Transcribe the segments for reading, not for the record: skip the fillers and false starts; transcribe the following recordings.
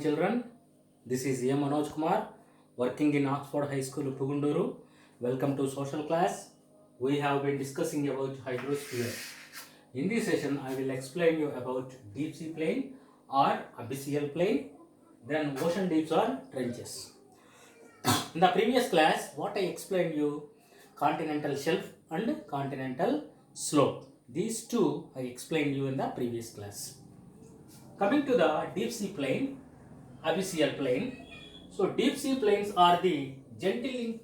morning children. This is A. Manoj Kumar working in Oxford High School, Pugunduru. Welcome to social class. We have been discussing about hydrosphere. In this session, I will explain you about deep sea plain or abyssal plain, then ocean deeps or trenches. In the previous class, what I explained you, continental shelf and continental slope. These two I explained you in the previous class. Coming to the deep sea plain, abyssal plain. So deep sea plains are the gently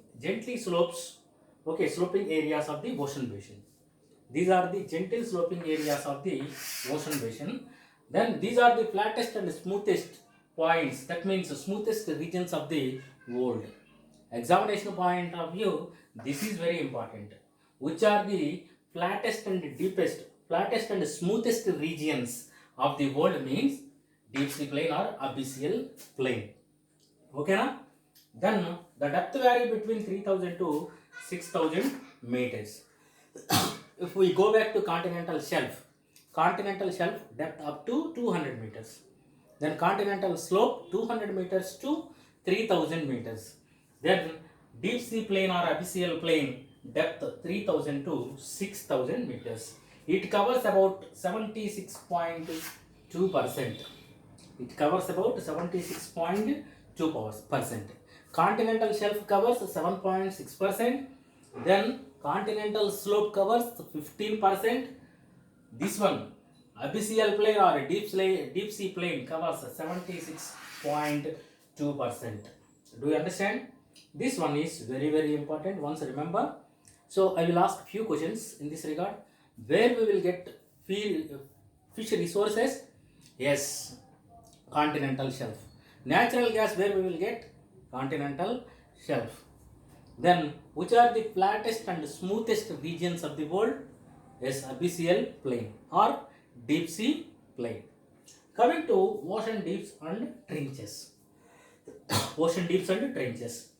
sloping areas of the ocean basin. These are the gentle sloping areas of the ocean basin. Then these are the flattest and smoothest points. That means the smoothest regions of the world. Examination point of view, this is very important. Which are the flattest and smoothest regions of the world means deep sea plain or abyssal plain. Okay na? Then the depth vary between 3000 to 6000 meters. If we go back to continental shelf depth up to 200 meters. Then continental slope 200 meters to 3000 meters. Then deep sea plain or abyssal plain depth 3000 to 6000 meters. It covers about 76.2%. It covers about 76.2%. Continental shelf covers 7.6%. Then continental slope covers 15%. This one, abyssal plain or deep sea plain covers 76.2%. Do you understand? This one is very important. Once remember. So I will ask few questions in this regard. Where we will get fish resources? Yes, continental shelf. Natural gas, where we will get? Continental shelf. Then which are the flattest and smoothest regions of the world? Yes, abyssal plain or deep sea plain. Coming to ocean deeps and trenches. Ocean deeps and trenches.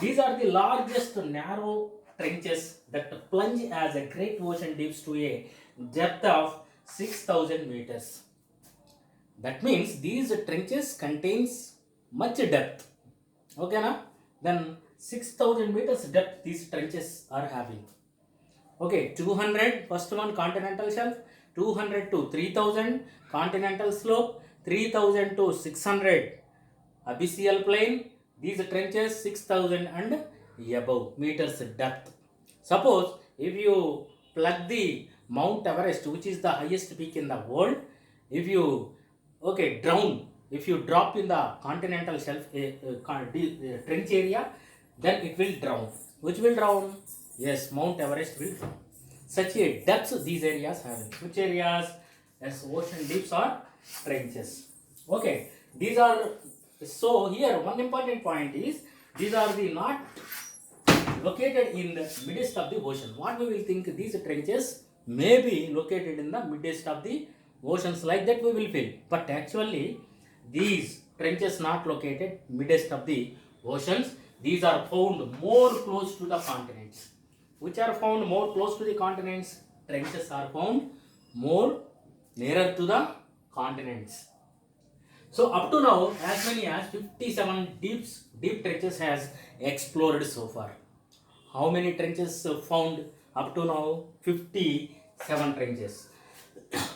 These are the largest narrow trenches that plunge as a great ocean deeps to a depth of 6000 meters. That means these trenches contains much depth. Okay na? Then 6000 meters depth these trenches are having. Okay, 200 first one continental shelf, 200 to 3000 continental slope, 3000 to 600 abyssal plain. These trenches 6000 and above meters depth. Suppose if you plug the Mount Everest, which is the highest peak in the world, if you drop in the continental shelf trench area, then it will drown. Which will drown? Yes, Mount Everest will drown. Such a depth these areas having. Which areas? Yes, ocean deeps or trenches. Okay, these are. So here one important point is these are the not located in the midst of the ocean. What we will think, these trenches may be located in the midst of the oceans, like that we will feel. But actually these trenches not located midst of the oceans. These are found more close to the continents. Which are found more close to the continents? Trenches are found more nearer to the continents. So up to now, as many as 57 deep trenches has explored so far. How many trenches found up to now? 57 trenches.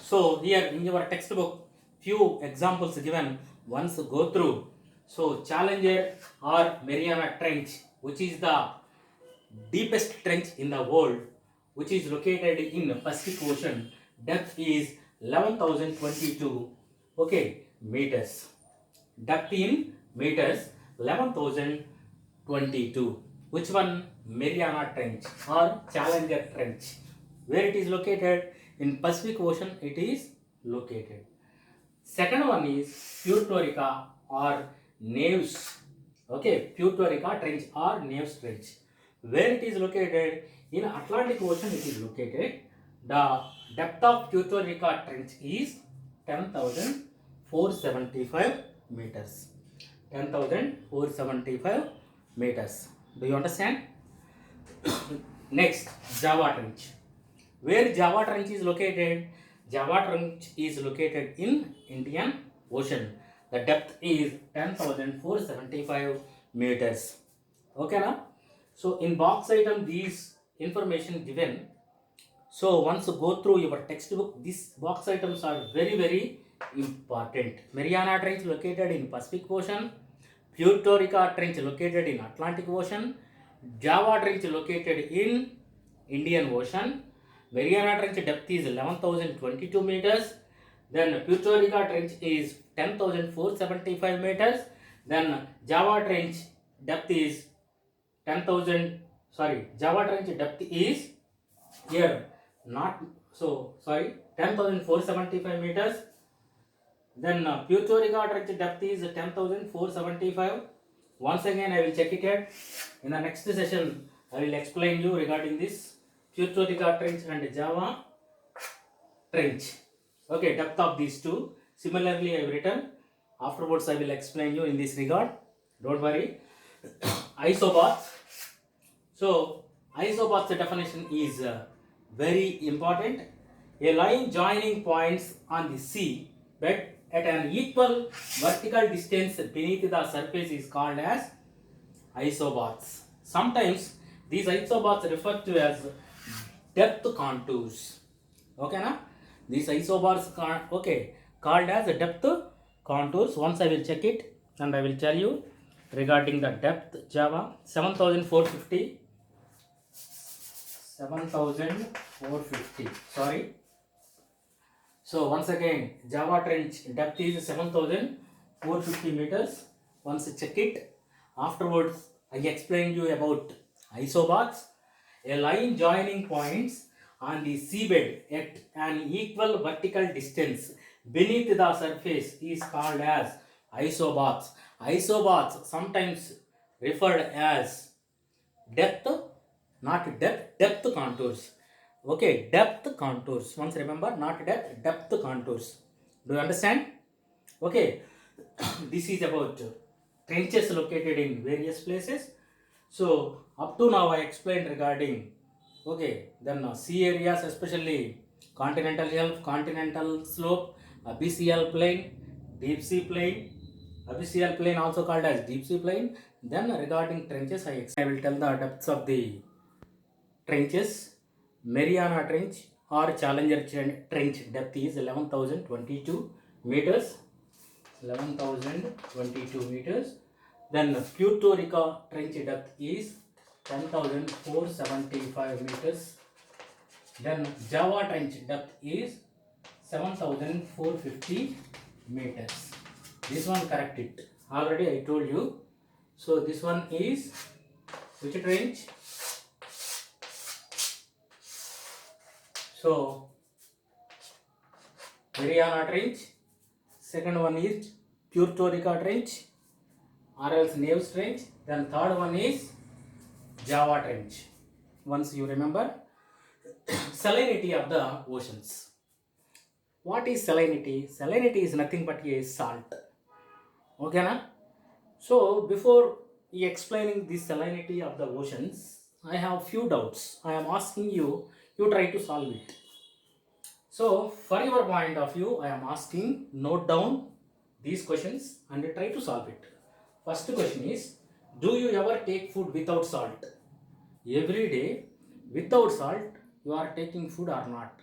So here in your textbook, few examples given. Once go through. So Challenger or Mariana Trench, which is the deepest trench in the world, which is located in Pacific Ocean. Depth is 11,022 meters. Depth in meters 11,022. Which one? Mariana Trench or Challenger Trench. Where it is located? In Pacific Ocean it is located. Second one is Puerto Rico or Neves. Puerto Rico Trench or Neves Trench. Where it is located? In Atlantic Ocean it is located. The depth of Puerto Rico Trench is 10,475 meters. 10,475 meters. Do you understand? Next, Java Trench. Where Java Trench is located? Java Trench is located in Indian Ocean. The depth is 10,475 meters. Okay, na? So in box item, these information given. So once you go through your textbook, these box items are very, very important. Mariana Trench located in Pacific Ocean, Puerto Rico Trench located in Atlantic Ocean, Java Trench located in Indian Ocean. Mariana Trench depth is 11,022 meters. Then Puerto Rico Trench is 10,475 meters. Then Java Trench depth is 10,000. Sorry, Java Trench depth is here not so sorry 10,475 meters. Then Puerto Rico trench depth is 10,475. Once again I will check it out. In the next session I will explain you regarding this Puerto Rico trench and Java trench. Okay, depth of these two. Similarly I have written. Afterwards I will explain you in this regard. Don't worry. Isobath. So isobath's definition is very important. A line joining points on the sea bed at an equal vertical distance beneath the surface is called as isobaths. Sometimes these isobaths referred to as depth contours. Okay, na? These isobaths called as depth contours. Once I will check it and I will tell you regarding the depth. Java 7,450. 7,450. Sorry. So once again, Java trench depth is 7,450 meters. Once check it. Afterwards, I explained you about isobaths. A line joining points on the seabed at an equal vertical distance beneath the surface is called as isobaths. Isobaths sometimes referred as depth, not depth contours. Okay, depth contours. Once remember, not depth contours. Do you understand? Okay, this is about trenches located in various places. So up to now I explained regarding then sea areas, especially continental shelf, continental slope, abyssal plain, deep sea plain, abyssal plain also called as deep sea plain. Then regarding trenches, I will tell the depths of the trenches. Mariana Trench or Challenger Trench depth is 11,022 meters. 11,022 meters. Then Puerto Rico Trench depth is 10,475 meters. Then Java Trench depth is 7,450 meters. This one correct it. Already I told you. So this one is which trench? So Mariana Trench. Second one is Puerto Rico Trench or else Neves Trench. Then third one is Java Trench. Once you remember, salinity of the oceans. What is salinity? Salinity is nothing but a salt. Okay, na? So before explaining the salinity of the oceans, I have few doubts. I am asking you, you try to solve it. So for your point of view, I am asking, note down these questions and try to solve it. First question is, do you ever take food without salt? Every day, without salt, you are taking food or not?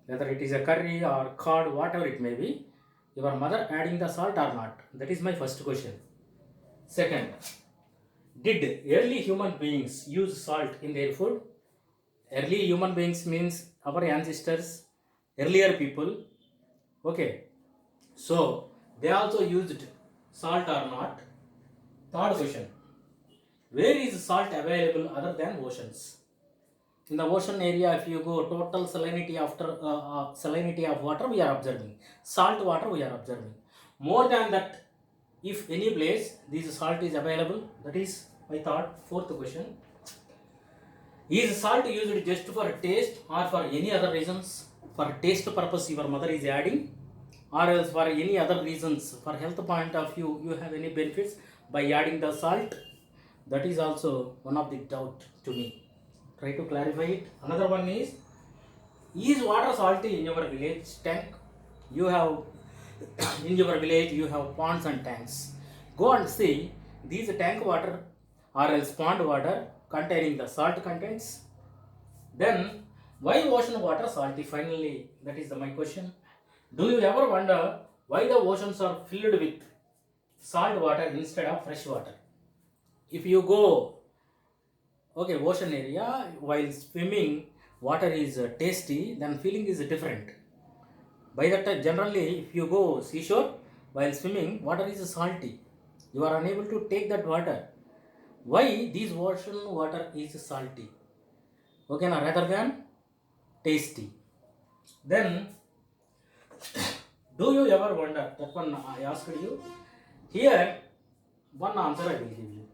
Whether it is a curry or curd, whatever it may be, your mother adding the salt or not? That is my first question. Second, did early human beings use salt in their food? Early human beings means our ancestors, earlier people. Okay, so they also used salt or not? Third question, where is salt available other than oceans? In the ocean area, if you go, total salinity after salinity of water we are observing, salt water we are observing. More than that, if any place this salt is available, that is my thought. Fourth question, is salt used just for taste or for any other reasons? For taste purpose your mother is adding, or else for any other reasons, for health point of view, you have any benefits by adding the salt? That is also one of the doubt to me. Try to clarify it. Another one is water salty in your village tank? You have In your village, you have ponds and tanks. Go and see these tank water or else pond water containing the salt contents. Then, why ocean water salty? Finally, that is my question. Do you ever wonder why the oceans are filled with salt water instead of fresh water? If you go, okay, ocean area, while swimming, water is tasty, then feeling is different. By that time, generally, if you go seashore, while swimming, water is salty. You are unable to take that water. Why this ocean water is salty? Okay, now rather than tasty. Then, do you ever wonder? That one I asked you. Here, one answer I will give you.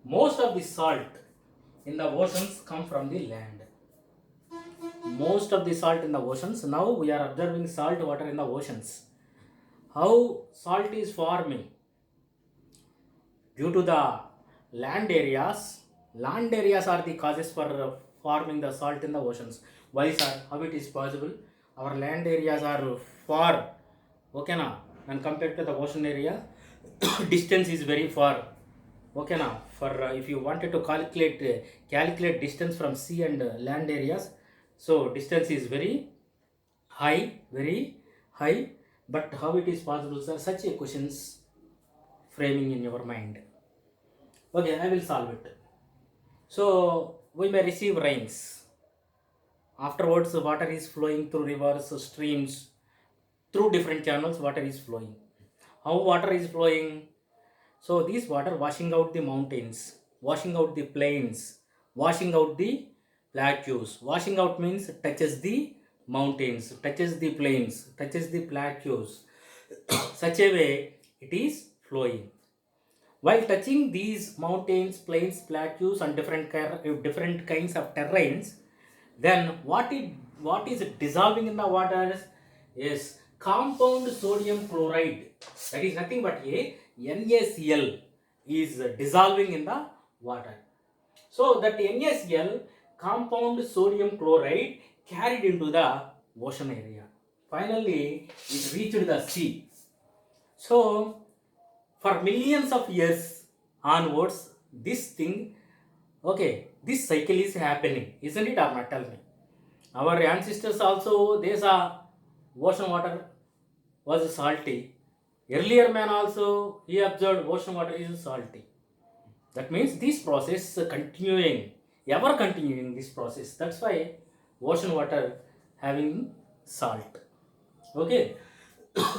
Most of the salt in the oceans come from the land. Most of the salt in the oceans. Now we are observing salt water in the oceans. How salt is forming? Due to the land areas. Land areas are the causes for forming the salt in the oceans. Why, sir? How it is possible? Our land areas are far, okay na, when compared to the ocean area. Distance is very far, okay na. For if you wanted to calculate distance from sea and land areas, so distance is very high, very high. But how it is possible, sir? Such a questions framing in your mind. Okay, I will solve it. So we may receive rains. Afterwards, water is flowing through rivers, streams, through different channels. Water is flowing. How water is flowing? So this water washing out the mountains, washing out the plains, washing out the plateaus. Washing out means touches the mountains, touches the plains, touches the plateaus. Such a way it is flowing. While touching these mountains, plains, plateaus and different kinds of terrains, then what is dissolving in the waters is compound sodium chloride. That is nothing but a NaCl is dissolving in the water. So that NaCl, compound sodium chloride, carried into the ocean area. Finally, it reached the sea. So for millions of years onwards, this thing, okay, this cycle is happening, isn't it or not? Tell me. Our ancestors also, they saw ocean water was salty. Earlier man also, he observed ocean water is salty. That means this process continuing, ever continuing this process. That's why ocean water having salt. Okay.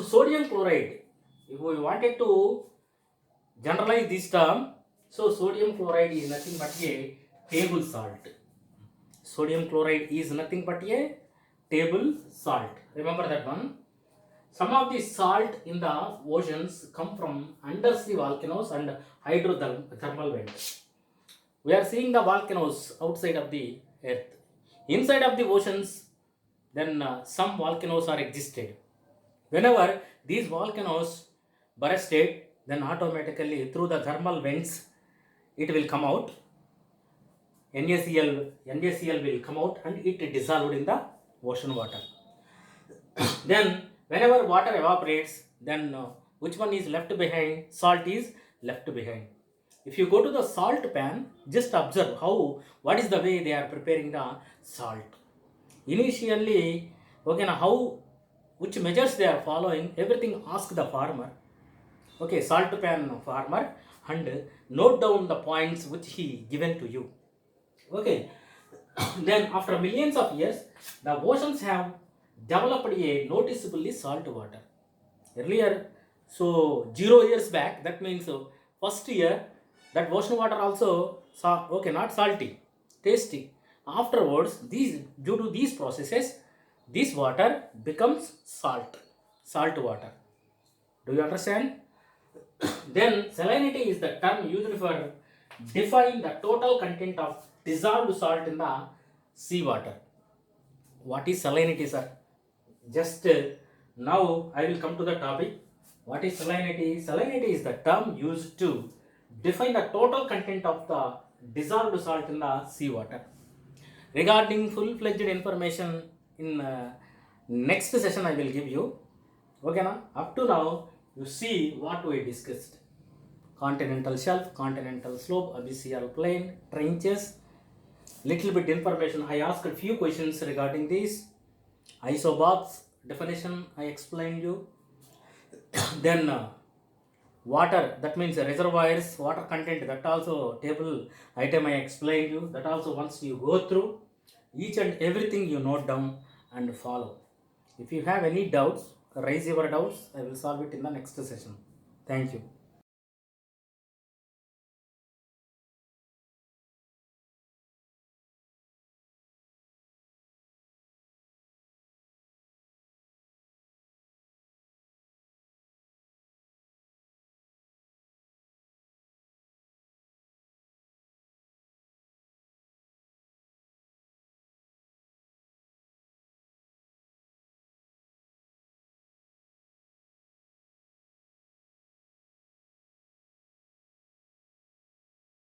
Sodium chloride. If we wanted to generalize this term, so sodium chloride is nothing but a table salt. Sodium chloride is nothing but a table salt. Remember that one. Some of the salt in the oceans come from undersea volcanoes and hydrothermal vents. We are seeing the volcanoes outside of the earth. Inside of the oceans, then some volcanoes are existed. Whenever these volcanoes bursted, then automatically through the thermal vents, it will come out. NaCl will come out and it dissolved in the ocean water. Then whenever water evaporates, then which one is left behind? Salt is left behind. If you go to the salt pan, just observe what is the way they are preparing the salt. Initially, okay, now which measures they are following, everything ask the farmer. Okay, salt pan farmer, and note down the points which he given to you. Okay, then after millions of years, the oceans have developed a noticeably salt water. Earlier, so 0 years back, that means first year, that ocean water also okay, not salty, tasty. Afterwards, due to these processes, this water becomes salt water. Do you understand? Then salinity is the term used for defining the total content of dissolved salt in the seawater. What is salinity, sir? Just now I will come to the topic. What is salinity? Salinity is the term used to define the total content of the dissolved salt in the seawater. Regarding full-fledged information in next session I will give you. Okay, now up to now you see what we discussed: continental shelf, continental slope, abyssal plain, trenches. Little bit information. I asked a few questions regarding this. Isobox definition I explained you. Then water, that means reservoirs, water content, that also table item I explained you. That also once you go through each and everything, you note down and follow. If you have any doubts, raise your doubts. I will solve it in the next session. Thank you.